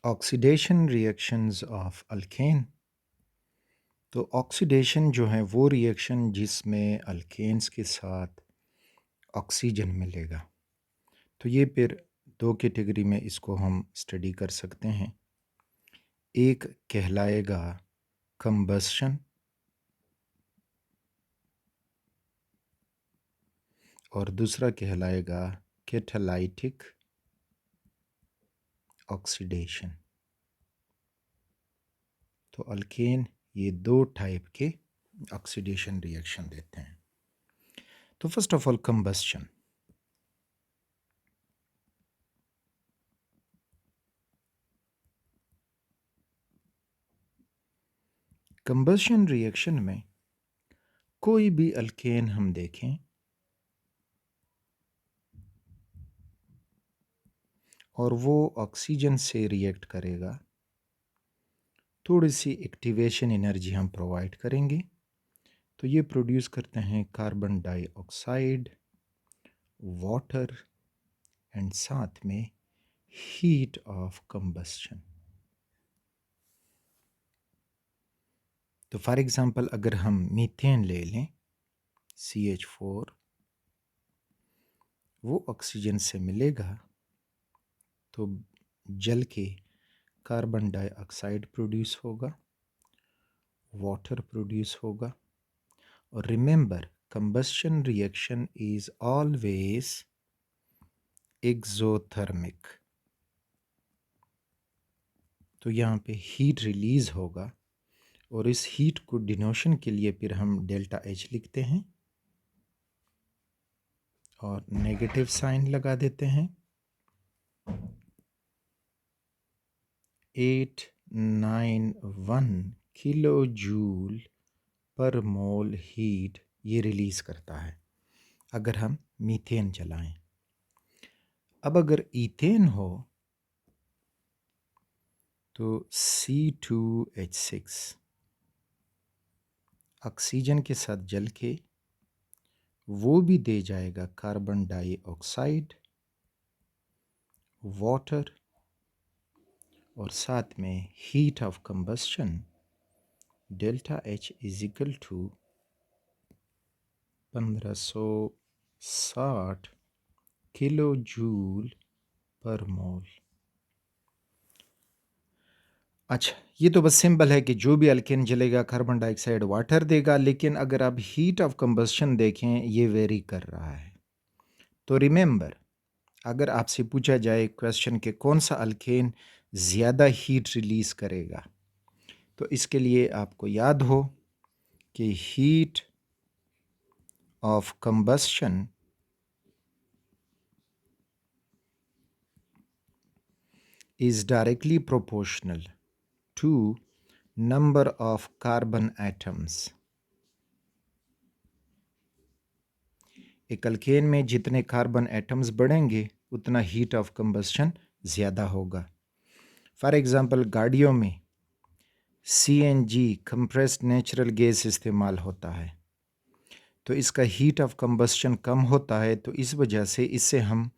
Oxidation reactions of alkane. तो oxidation जो है वो रिएक्शन जिसमें अल्केन्स के साथ ऑक्सीजन मिलेगा। तो ये फिर दो कैटेगरी में इसको हम स्टडी कर सकते हैं। एक कहलाएगा कंबस्शन और दूसरा कहलाएगा कैटालाइटिक ऑक्सीडेशन। तो अल्केन ये दो टाइप के ऑक्सीडेशन रिएक्शन देते हैं। तो first of all combustion. Combustion reaction में कोई भी अल्केन हम देखें और वो ऑक्सीजन से रिएक्ट करेगा, थोड़ी सी एक्टिवेशन एनर्जी हम प्रोवाइड करेंगे तो ये प्रोड्यूस करते हैं कार्बन डाइऑक्साइड, वाटर एंड साथ में हीट ऑफ कंबस्शन। तो फॉर एग्जांपल अगर हम मीथेन ले लें CH4, वो ऑक्सीजन से मिलेगा तो जल के कार्बन डाइऑक्साइड प्रोड्यूस होगा, वाटर प्रोड्यूस होगा। और remember combustion reaction is always exothermic. तो यहाँ पे हीट रिलीज होगा और इस हीट को डिनोशन के लिए फिर हम डेल्टा H लिखते हैं और नेगेटिव साइन लगा देते हैं। 891 किलो जूल पर मोल हीट ये रिलीज करता है अगर हम मीथेन जलाएं। अब अगर ईथेन हो तो C2H6 ऑक्सीजन के साथ जल के वो भी दे जाएगा कार्बन डाइऑक्साइड, वाटर और साथ में heat of combustion delta H is equal to 1560 kilo joule per mole. अच्छा, ये तो बस सिंपल है कि जो भी अल्केन जलेगा कार्बन डाइऑक्साइड वाटर देगा, लेकिन अगर आप हीट ऑफ कंबस्शन देखें ये वेरी कर रहा है। तो रिमेंबर अगर आपसे पूछा जाए क्वेश्चन के कौन सा अल्केन ज़्यादा हीट रिलीज करेगा तो इसके लिए आपको याद हो कि heat of combustion is directly proportional to number of carbon atoms। एक अल्केन में जितने कार्बन एटम्स बढ़ेंगे उतना हीट ऑफ कंबस्शन ज़्यादा होगा। फॉर एग्ज़ाम्पल गाड़ियों में CNG कंप्रेस्ड नेचुरल गैस इस्तेमाल होता है तो इसका हीट ऑफ कंबस्शन कम होता है, तो इस वजह से इससे हम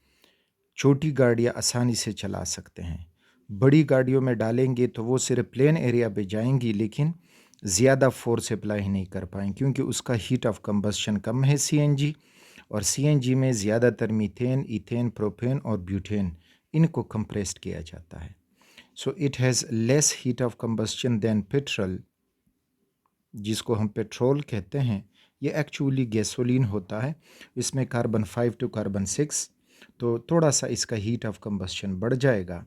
छोटी गाड़ियाँ आसानी से चला सकते हैं। बड़ी गाड़ियों में डालेंगे तो वो सिर्फ प्लेन एरिया पे जाएंगी लेकिन ज़्यादा फोर्स अप्लाई नहीं कर पाएंगे क्योंकि उसका हीट ऑफ कंबस्शन कम है CNG, और CNG में ज़्यादातर मीथेन, इथेन, प्रोपेन और ब्यूटेन इनको कंप्रेस्ड किया जाता है। So it has less heat of combustion then petrol, जिसको हम पेट्रोल कहते हैं। ये एक्चुअली गैसोलीन होता है, इसमें कार्बन 5 टू कार्बन 6, तो थोड़ा सा इसका हीट ऑफ कंबस्शन बढ़ जाएगा।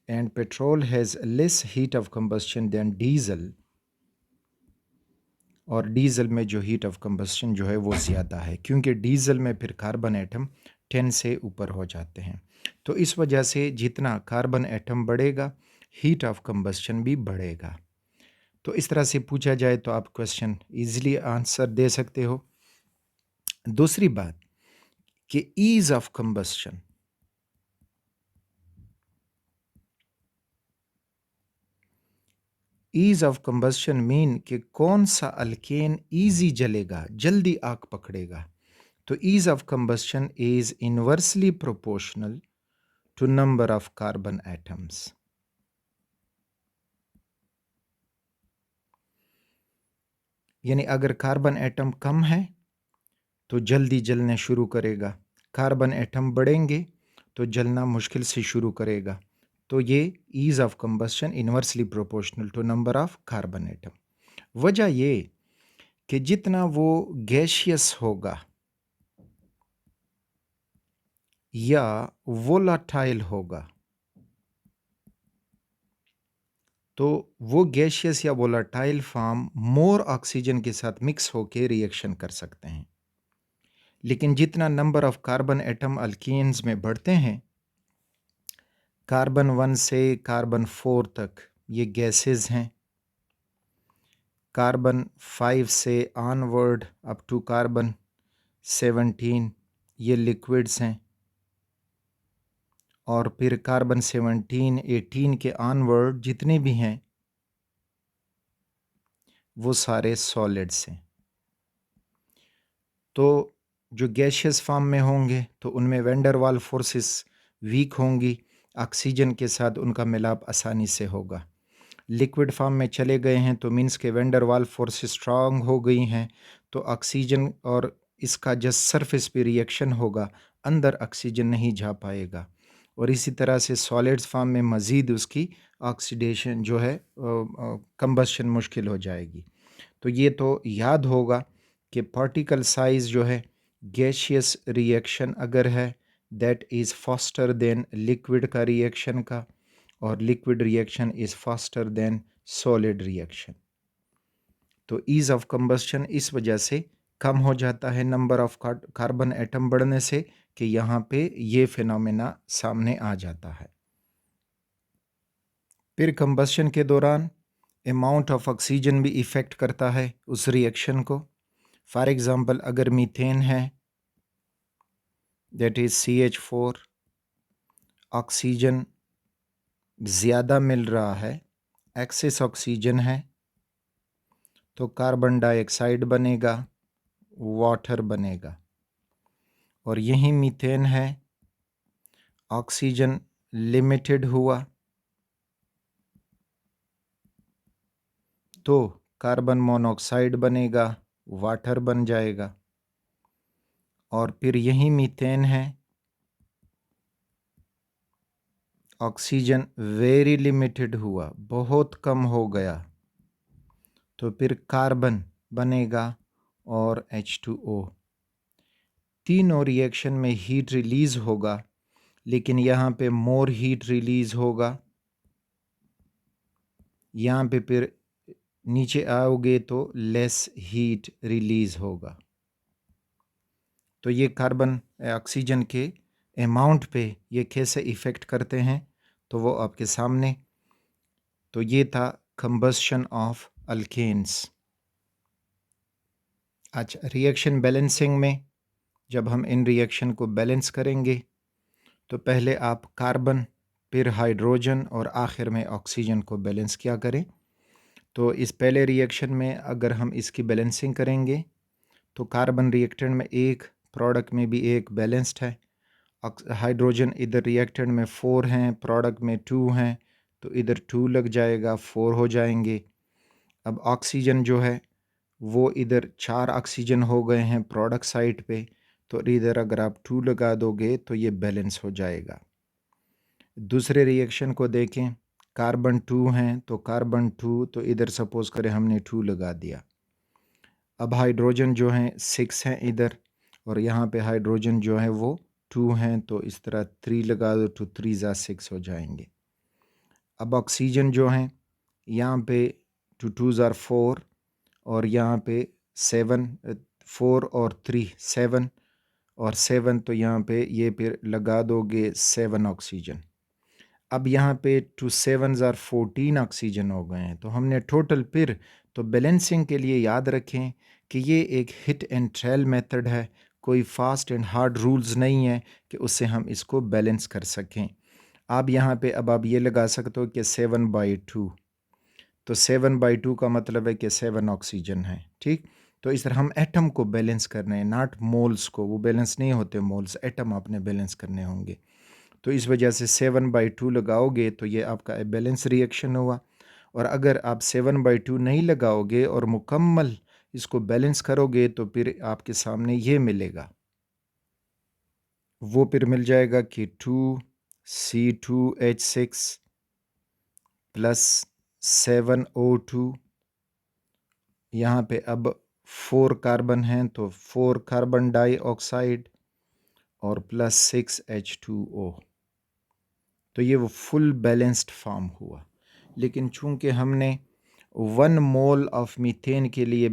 And petrol has less heat of combustion than diesel, और डीजल में जो हीट ऑफ कंबस्शन जो है वो ज़्यादा है क्योंकि डीजल में फिर कार्बन एटम 10 से ऊपर हो जाते हैं। तो इस वजह से जितना कार्बन एटम बढ़ेगा हीट ऑफ कंबस्शन भी बढ़ेगा। तो इस तरह से पूछा जाए तो आप क्वेश्चन इजीली आंसर दे सकते हो। दूसरी बात कि ease of combustion, ease of combustion mean कि कौन सा अल्केन ईजी जलेगा, जल्दी आग पकड़ेगा। तो ease of combustion is inversely proportional to number of carbon atoms. यानी अगर कार्बन एटम कम है तो जल्दी जलने शुरू करेगा, कार्बन एटम बढ़ेंगे तो जलना मुश्किल से शुरू करेगा। तो ये ease of combustion inversely proportional to number of carbon atom. वजह ये कि जितना वो गैशियस होगा या वोलाटाइल होगा, तो वो गैशियस या वोलाटाइल फॉर्म मोर ऑक्सीजन के साथ मिक्स होकर रिएक्शन कर सकते हैं। लेकिन जितना number of carbon atom alkenes में बढ़ते हैं, कार्बन 1 से कार्बन 4 तक ये गैसेस हैं, कार्बन 5 से ऑनवर्ड अप टू कार्बन 17 ये लिक्विड्स हैं, और फिर कार्बन 17 18 के ऑनवर्ड जितने भी हैं वो सारे सॉलिड्स हैं। तो जो गैशियस फॉर्म में होंगे तो उनमें वैंडर वाल फोर्सेस वीक होंगी, ऑक्सीजन के साथ उनका मिलाप आसानी से होगा। लिक्विड फॉर्म में चले गए हैं तो मीन्स के वैंडर वाल फोर्स स्ट्रांग हो गई हैं, तो ऑक्सीजन और इसका जस्ट सरफेस पे रिएक्शन होगा, अंदर ऑक्सीजन नहीं जा पाएगा। और इसी तरह से सॉलिड्स फॉर्म में मज़ीद उसकी ऑक्सीडेशन जो है कंबस्शन मुश्किल हो जाएगी। तो ये तो याद होगा कि पार्टिकल साइज़ जो है गैशियस रिएक्शन अगर है that is faster than liquid का रिएक्शन का, और liquid reaction is faster than solid reaction. तो ईज़ ऑफ कंबस्शन इस वजह से कम हो जाता है नंबर ऑफ कार्बन एटम बढ़ने से, कि यहाँ पे ये फिनोमेना सामने आ जाता है। फिर कंबस्शन के दौरान अमाउंट ऑफ ऑक्सीजन भी इफ़ेक्ट करता है उस रिएक्शन को। फॉर एग्ज़ाम्पल अगर मीथेन है दैट इज़ CH4, ऑक्सीजन ज़्यादा मिल रहा है, एक्सेस ऑक्सीजन है, तो कार्बन डाइऑक्साइड बनेगा, वाटर बनेगा। और यही मीथेन है, ऑक्सीजन लिमिटेड हुआ तो कार्बन मोनोऑक्साइड बनेगा, वाटर बन जाएगा। और फिर यही मीथेन है, ऑक्सीजन वेरी लिमिटेड हुआ, बहुत कम हो गया, तो फिर कार्बन बनेगा और H2O। तीनों रिएक्शन में हीट रिलीज़ होगा, लेकिन यहाँ पे मोर हीट रिलीज़ होगा, यहाँ पे फिर नीचे आओगे तो लेस हीट रिलीज़ होगा। तो ये कार्बन ऑक्सीजन के अमाउंट पे ये कैसे इफ़ेक्ट करते हैं तो वो आपके सामने। तो ये था कंबस्शन ऑफ अल्केन्स। अच्छा, रिएक्शन बैलेंसिंग में जब हम इन रिएक्शन को बैलेंस करेंगे तो पहले आप कार्बन, फिर हाइड्रोजन और आखिर में ऑक्सीजन को बैलेंस किया करें। तो इस पहले रिएक्शन में अगर हम इसकी बैलेंसिंग करेंगे तो कार्बन रिएक्टेंट में एक, प्रोडक्ट में भी एक बैलेंस्ड है। हाइड्रोजन इधर रिएक्टेंट में 4 हैं, प्रोडक्ट में 2 हैं, तो इधर 2 लग जाएगा, 4 हो जाएंगे। अब ऑक्सीजन जो है वो इधर 4 ऑक्सीजन हो गए हैं प्रोडक्ट साइड पे, तो इधर अगर आप 2 लगा दोगे तो ये बैलेंस हो जाएगा। दूसरे रिएक्शन को देखें, कार्बन 2 हैं तो कार्बन 2, तो इधर सपोज करें हमने 2 लगा दिया। अब हाइड्रोजन जो हैं 6 हैं इधर, और यहाँ पे हाइड्रोजन जो है वो 2 हैं, तो इस तरह 3 लगा दो तो 3 ज़ा 6 हो जाएंगे। अब ऑक्सीजन जो हैं यहाँ पे 2 2 ज़ार 4, और यहाँ पे 7, 4 और 3 7, और 7, तो यहाँ पे ये फिर लगा दोगे 7 ऑक्सीजन। अब यहाँ पे 2 7 ज़ार 14 ऑक्सीजन हो गए हैं। तो हमने टोटल फिर तो बैलेंसिंग के लिए याद रखें कि ये एक हिट एंड ट्रायल मेथड है, कोई फास्ट एंड हार्ड रूल्स नहीं है कि उससे हम इसको बैलेंस कर सकें। आप यहाँ पे अब आप ये लगा सकते हो कि 7/2, तो 7/2 का मतलब है कि 7 ऑक्सीजन है, ठीक। तो इस तरह हम एटम को बैलेंस करने हैं, नॉट मोल्स को, वो बैलेंस नहीं होते मोल्स, एटम आपने बैलेंस करने होंगे। तो इस वजह से 7/2 लगाओगे तो ये आपका बैलेंस रिएक्शन हुआ। और अगर आप 7/2 नहीं लगाओगे और मुकम्मल इसको बैलेंस करोगे तो फिर आपके सामने ये मिलेगा, वो फिर मिल जाएगा कि 2C2H6 प्लस 7O2, यहाँ पे अब 4 कार्बन हैं तो 4 कार्बन डाइऑक्साइड और प्लस 6H2O। तो ये वो फुल बैलेंस्ड फॉर्म हुआ। लेकिन चूंकि हमने 1 मोल ऑफ मीथेन के लिए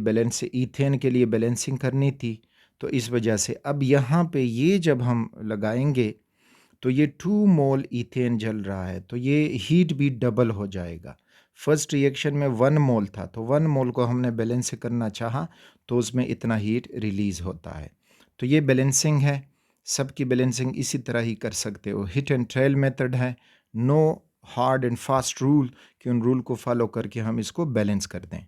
ईथेन के लिए बैलेंसिंग करनी थी, तो इस वजह से अब यहाँ पे ये जब हम लगाएंगे तो ये 2 मोल ईथेन जल रहा है, तो ये हीट भी डबल हो जाएगा। फर्स्ट रिएक्शन में 1 मोल था, तो 1 मोल को हमने बैलेंस करना चाहा तो उसमें इतना हीट रिलीज़ होता है। तो ये बैलेंसिंग है, सबकी बैलेंसिंग इसी तरह ही कर सकते हो। हिट एंड ट्रायल मेथड है, no hard and fast rule कि उन रूल को फॉलो करके हम इसको बैलेंस कर दें।